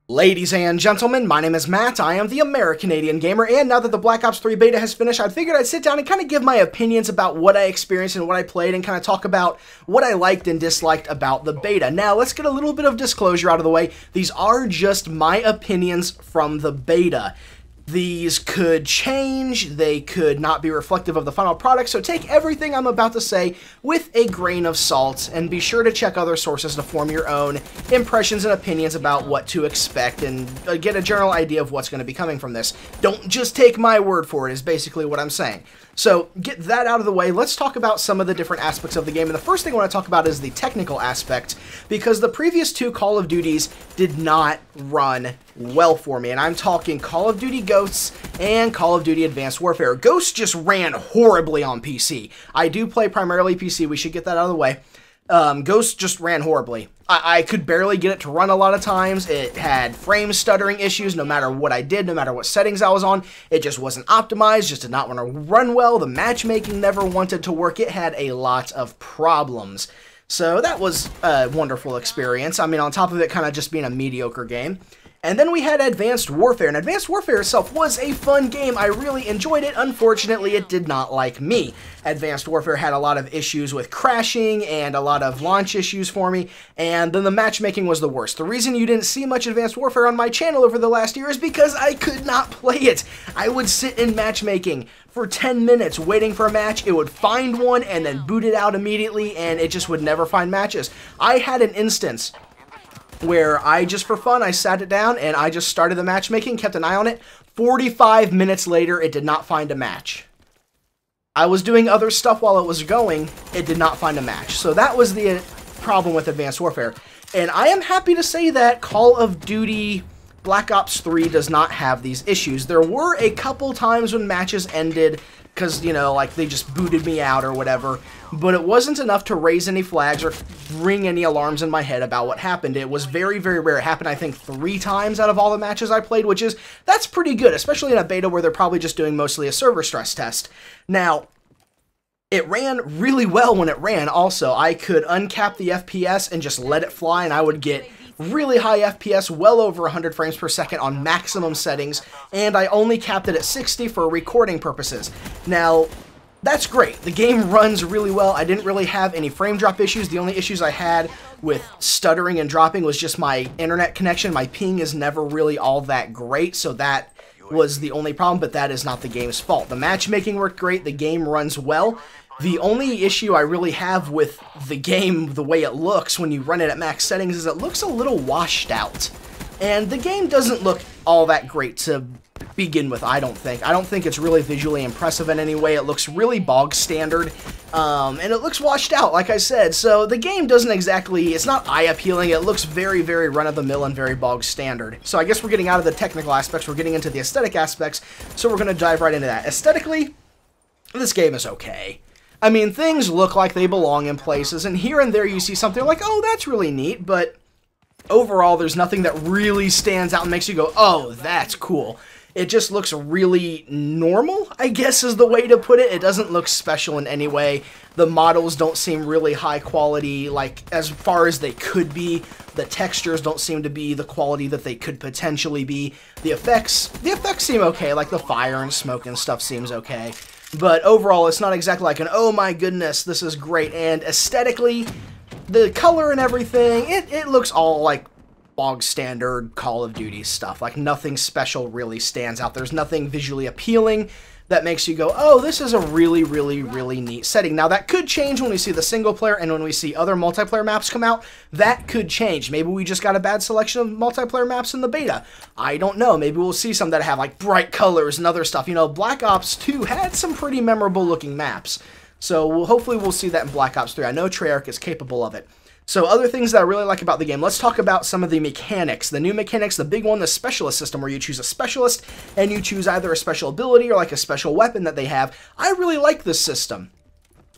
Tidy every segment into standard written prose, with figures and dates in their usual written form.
Ladies and gentlemen, my name is Matt, I am the Americanadian Gamer, and now that the Black Ops 3 beta has finished, I figured I'd sit down and kind of give my opinions about what I experienced and what I played, and kind of talk about what I liked and disliked about the beta. Now, let's get a little bit of disclosure out of the way. These are just my opinions from the beta. These could change, they could not be reflective of the final product, so take everything I'm about to say with a grain of salt, and be sure to check other sources to form your own impressions and opinions about what to expect, and get a general idea of what's going to be coming from this. Don't just take my word for it, is basically what I'm saying. So, get that out of the way, let's talk about some of the different aspects of the game, and the first thing I want to talk about is the technical aspect, because the previous two Call of Duties did not run well for me, and I'm talking Call of Duty Ghosts and Call of Duty Advanced Warfare. Ghosts just ran horribly on PC. I do play primarily PC, we should get that out of the way. Ghosts just ran horribly. I could barely get it to run a lot of times. It had frame stuttering issues no matter what I did, no matter what settings I was on. It just wasn't optimized, just did not want to run well. The matchmaking never wanted to work. It had a lot of problems. So that was a wonderful experience. I mean, on top of it kind of just being a mediocre game. And then we had Advanced Warfare, and Advanced Warfare itself was a fun game. I really enjoyed it. Unfortunately, it did not like me. Advanced Warfare had a lot of issues with crashing and a lot of launch issues for me, and then the matchmaking was the worst. The reason you didn't see much Advanced Warfare on my channel over the last year is because I could not play it. I would sit in matchmaking for 10 minutes waiting for a match. It would find one and then boot it out immediately, and it just would never find matches. I had an instance where I just for fun, I sat it down and I just started the matchmaking, kept an eye on it. 45 minutes later, it did not find a match. I was doing other stuff while it was going, it did not find a match. So that was the problem with Advanced Warfare. And I am happy to say that Call of Duty Black Ops 3 does not have these issues. There were a couple times when matches ended because, you know, like they just booted me out or whatever, but it wasn't enough to raise any flags or ring any alarms in my head about what happened. It was very, very rare. It happened, I think, 3 times out of all the matches I played, that's pretty good, especially in a beta where they're probably just doing mostly a server stress test. Now, it ran really well when it ran also. I could uncap the FPS and just let it fly, and I would get really high FPS, well over 100 frames per second on maximum settings, and I only capped it at 60 for recording purposes. Now, that's great. The game runs really well. I didn't really have any frame drop issues. The only issues I had with stuttering and dropping was just my internet connection. My ping is never really all that great, so that was the only problem, but that is not the game's fault. The matchmaking worked great. The game runs well. The only issue I really have with the game, the way it looks when you run it at max settings, is it looks a little washed out. And the game doesn't look all that great to begin with, I don't think. I don't think it's really visually impressive in any way. It looks really bog standard, and it looks washed out, like I said. So the game doesn't exactly, it's not eye-appealing. It looks very, very run-of-the-mill and very bog standard. So I guess we're getting out of the technical aspects, we're getting into the aesthetic aspects, so we're going to dive right into that. Aesthetically, this game is okay. I mean, things look like they belong in places, and here and there you see something like, oh, that's really neat, but overall there's nothing that really stands out and makes you go, oh, that's cool. It just looks really normal, I guess is the way to put it. It doesn't look special in any way. The models don't seem really high quality, like, as far as they could be. The textures don't seem to be the quality that they could potentially be. The effects seem okay, like the fire and smoke and stuff seems okay. But overall, it's not exactly like an, oh my goodness, this is great. And aesthetically, the color and everything, it looks all like bog standard Call of Duty stuff. Like, nothing special really stands out. There's nothing visually appealing that makes you go, oh, this is a really, really, really neat setting. Now, that could change when we see the single player and when we see other multiplayer maps come out. That could change. Maybe we just got a bad selection of multiplayer maps in the beta. I don't know. Maybe we'll see some that have, like, bright colors and other stuff. You know, Black Ops 2 had some pretty memorable-looking maps. So, hopefully we'll see that in Black Ops 3. I know Treyarch is capable of it. So other things that I really like about the game, let's talk about some of the mechanics. The new mechanics, the big one, the specialist system, where you choose a specialist and you choose either a special ability or like a special weapon that they have. I really like this system.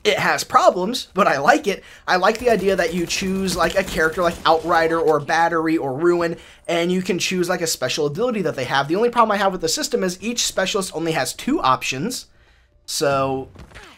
It has problems, but I like it. I like the idea that you choose like a character like Outrider or Battery or Ruin, and you can choose like a special ability that they have. The only problem I have with the system is each specialist only has 2 options. So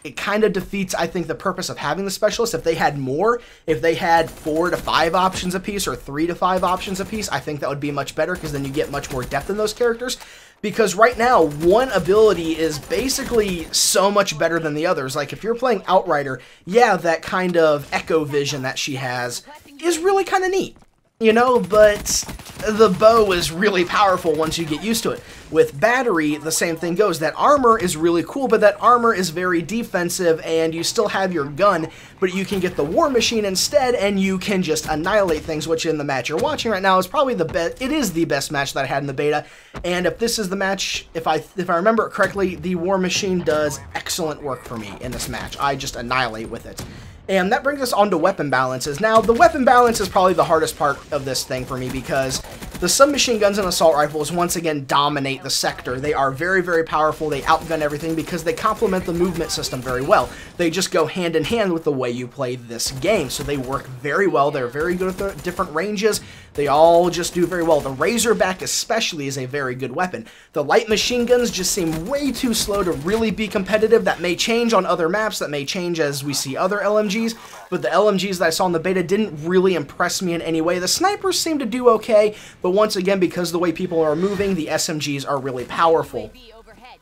it kind of defeats, I think, the purpose of having the specialist. If they had more, if they had 4 to 5 options apiece or 3 to 5 options apiece, I think that would be much better, because then you get much more depth in those characters. Because right now, one ability is basically so much better than the others. Like, if you're playing Outrider, yeah, that kind of echo vision that she has is really kind of neat, you know, but the bow is really powerful once you get used to it. With Battery, the same thing goes. That armor is really cool, but that armor is very defensive, and you still have your gun, but you can get the War Machine instead, and you can just annihilate things, which in the match you're watching right now is probably the best. It is the best match that I had in the beta, and if this is the match, if I remember it correctly, the War Machine does excellent work for me in this match. I just annihilate with it. And that brings us on to weapon balances. Now, the weapon balance is probably the hardest part of this thing for me, because the submachine guns and assault rifles once again dominate the sector. They are very, very powerful. They outgun everything because they complement the movement system very well. They just go hand in hand with the way you play this game, so they work very well. They're very good at the different ranges. They all just do very well. The Razorback especially is a very good weapon. The light machine guns just seem way too slow to really be competitive. That may change on other maps, that may change as we see other LMGs, but the LMGs that I saw in the beta didn't really impress me in any way. The snipers seem to do okay, but once again, because of the way people are moving, the SMGs are really powerful.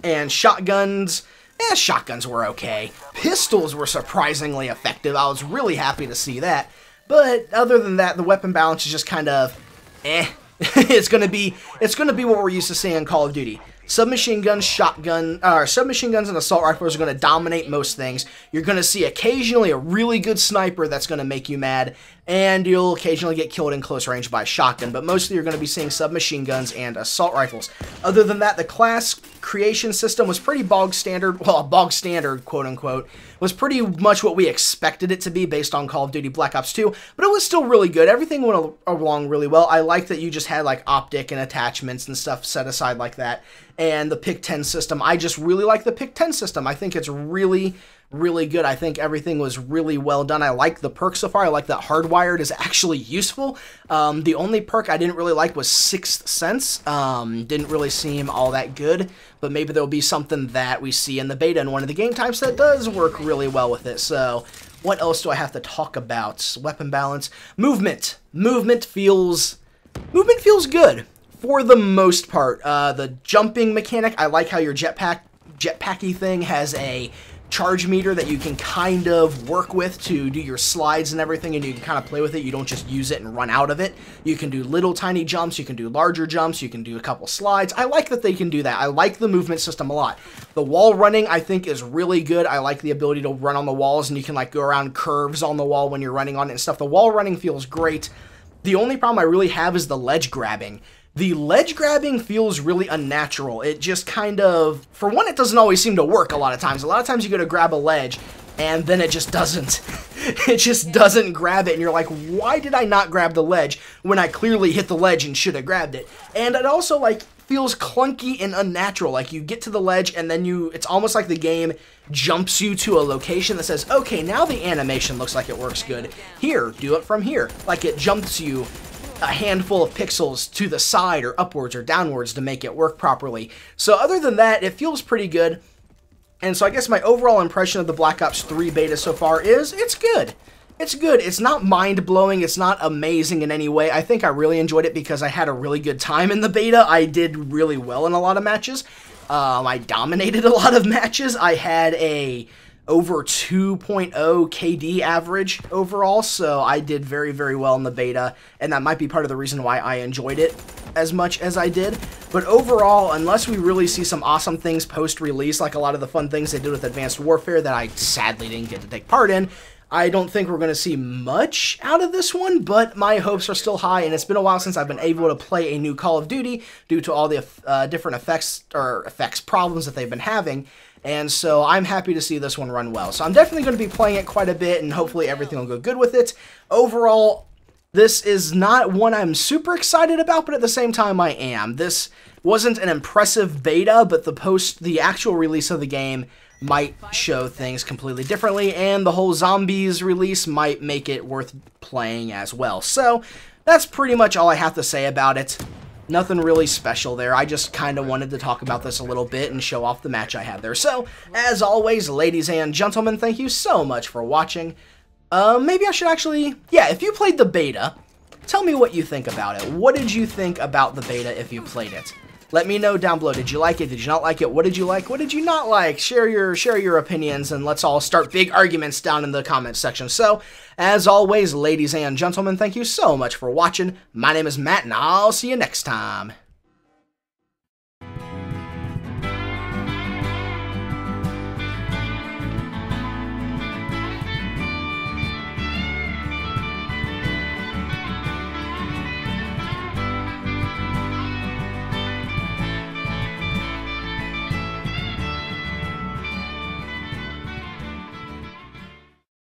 And shotguns, shotguns were okay. Pistols were surprisingly effective. I was really happy to see that. But other than that, the weapon balance is just kind of it's gonna be what we're used to seeing in Call of Duty. Submachine guns, submachine guns and assault rifles are going to dominate most things. You're going to see occasionally a really good sniper that's going to make you mad, and you'll occasionally get killed in close range by a shotgun, but mostly you're going to be seeing submachine guns and assault rifles. Other than that, the class creation system was pretty bog standard, well, bog standard, quote-unquote, was pretty much what we expected it to be based on Call of Duty Black Ops 2, but it was still really good. Everything went along really well. I like that you just had, like, optic and attachments and stuff set aside like that. And the Pick-10 system, I just really like the Pick-10 system. I think it's really, really good. I think everything was really well done. I like the perk so far. I like that Hardwired is actually useful. The only perk I didn't really like was Sixth Sense. Didn't really seem all that good, but maybe there'll be something that we see in the beta in one of the game types that does work really well with it. So what else do I have to talk about? Weapon balance. Movement. Movement feels good. For the most part. The jumping mechanic, I like how your jetpacky thing has a charge meter that you can kind of work with to do your slides and everything, and you can kind of play with it. You don't just use it and run out of it. You can do little tiny jumps, you can do larger jumps, you can do a couple slides. I like that they can do that. I like the movement system a lot. The wall running, I think, is really good. I like the ability to run on the walls, and you can like go around curves on the wall when you're running on it and stuff. The wall running feels great. The only problem I really have is the ledge grabbing. The ledge grabbing feels really unnatural. It just kind of, for one, it doesn't always seem to work a lot of times. A lot of times you go to grab a ledge, and then it just doesn't. It just doesn't grab it, and you're like, why did I not grab the ledge when I clearly hit the ledge and should have grabbed it? And it also, like, feels clunky and unnatural. Like, you get to the ledge, and then it's almost like the game jumps you to a location that says, okay, now the animation looks like it works good. Here, do it from here. Like, it jumps you a handful of pixels to the side or upwards or downwards to make it work properly. So other than that, it feels pretty good. And so I guess my overall impression of the Black Ops 3 beta so far is it's good. It's good. It's not mind-blowing. It's not amazing in any way. I think I really enjoyed it because I had a really good time in the beta. I did really well in a lot of matches. I dominated a lot of matches. I had a over 2.0 KD average overall, so I did very, very well in the beta, and that might be part of the reason why I enjoyed it as much as I did. But overall, unless we really see some awesome things post-release, like a lot of the fun things they did with Advanced Warfare that I sadly didn't get to take part in, I don't think we're going to see much out of this one, but my hopes are still high, and it's been a while since I've been able to play a new Call of Duty due to all the different effects problems that they've been having. And so I'm happy to see this one run well. So I'm definitely going to be playing it quite a bit, and hopefully everything will go good with it. Overall, this is not one I'm super excited about, but at the same time I am. This wasn't an impressive beta, but the actual release of the game might show things completely differently, and the whole zombies release might make it worth playing as well. So that's pretty much all I have to say about it. Nothing really special there. I just kind of wanted to talk about this a little bit and show off the match I had there. So, as always, ladies and gentlemen, thank you so much for watching. Maybe I should actually... Yeah, if you played the beta, tell me what you think about it. What did you think about the beta if you played it? Let me know down below. Did you like it? Did you not like it? What did you like? What did you not like? Share your opinions, and let's all start big arguments down in the comments section. So, as always, ladies and gentlemen, thank you so much for watching. My name is Matt, and I'll see you next time.